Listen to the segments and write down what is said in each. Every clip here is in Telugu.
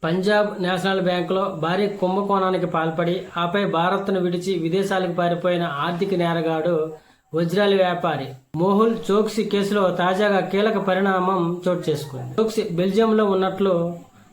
పంజాబ్ నేషనల్ బ్యాంకులో భారీ కుంభకోణానికి పాల్పడి ఆపై భారత్ను విడిచి విదేశాలకు పారిపోయిన ఆర్థిక నేరగాడు వజ్రాల వ్యాపారి మోహుల్ చోక్సీ కేసులో తాజాగా కీలక పరిణామం చోటు చేసుకుంది. చోక్సీ బెల్జియంలో ఉన్నట్లు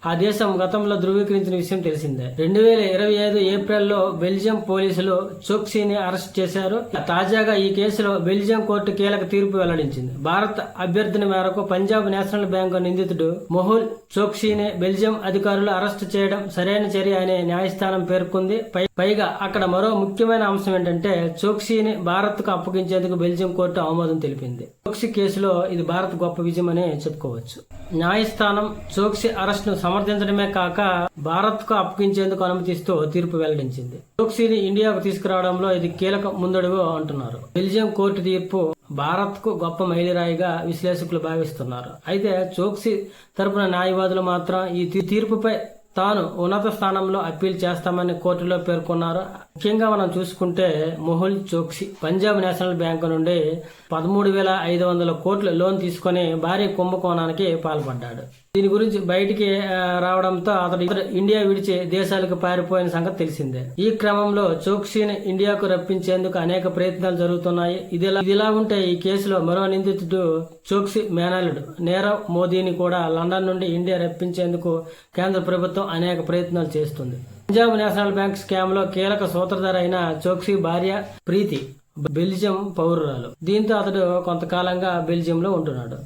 ఆ దేశం గతంలో ధృవీకరించిన విషయం తెలిసిందే. 2025 ఏప్రిల్లో బెల్జియం పోలీసులు చోక్సీని అరెస్ట్ చేశారు. తాజాగా ఈ కేసులో బెల్జియం కోర్టు కీలక తీర్పు వెల్లడించింది. భారత్ అభ్యర్థన మేరకు పంజాబ్ నేషనల్ బ్యాంకు నిందితుడు మొహుల్ చోక్సీని బెల్జియం అధికారులు అరెస్ట్ చేయడం సరైన చర్య అనే న్యాయస్థానం పేర్కొంది. పైగా అక్కడ మరో ముఖ్యమైన అంశం ఏంటంటే చోక్సీని భారత్ కు అప్పగించేందుకు బెల్జియం కోర్టు ఆమోదం తెలిపింది. చోక్సీ కేసులో ఇది భారత్ గొప్ప విజయం అనే చెప్పుకోవచ్చు. న్యాయస్థానం చోక్సీ అరెస్ట్ ను సమర్థించడమే కాక భారత్ కు అప్పగించేందుకు అనుమతిస్తూ తీర్పు వెల్లడించింది. చోక్సీని ఇండియాకు తీసుకురావడంలో ఇది కీలక ముందడుగు అంటున్నారు. బెల్జియం కోర్టు తీర్పు భారత్ కు గొప్ప మైలురాయిగా విశ్లేషకులు భావిస్తున్నారు. అయితే చోక్సీ తరపున న్యాయవాదులు మాత్రం ఈ తీర్పుపై తాను ఉన్నత స్థానంలో అప్పీల్ చేస్తామని కోర్టులో పేర్కొన్నారు. ముఖ్యంగా మనం చూసుకుంటే మొహుల్ చోక్సీ పంజాబ్ నేషనల్ బ్యాంకు నుండి 13,500 కోట్ల లోన్ తీసుకుని భారీ కుంభకోణానికి పాల్పడ్డాడు. దీని గురించి బయటికి రావడంతో అతడు ఇండియా విడిచి దేశాలకు పారిపోయిన సంగతి తెలిసిందే. ఈ క్రమంలో చోక్సీని ఇండియాకు రప్పించేందుకు అనేక ప్రయత్నాలు జరుగుతున్నాయి. ఇదిలా ఉంటే ఈ కేసులో మరో నిందితుడు చోక్సీ మేనల్లుడు నీరవ్ మోదీని కూడా లండన్ నుండి ఇండియా రప్పించేందుకు కేంద్ర ప్రభుత్వం అనేక ప్రయత్నాలు చేస్తుంది. పంజాబ్ నేషనల్ బ్యాంక్ స్కామ్ లో కీలక సూత్రధార అయిన చోక్సీ భార్య ప్రీతి బెల్జియం పౌరురాలు. దీంతో అతడు కొంతకాలంగా బెల్జియంలో ఉంటున్నాడు.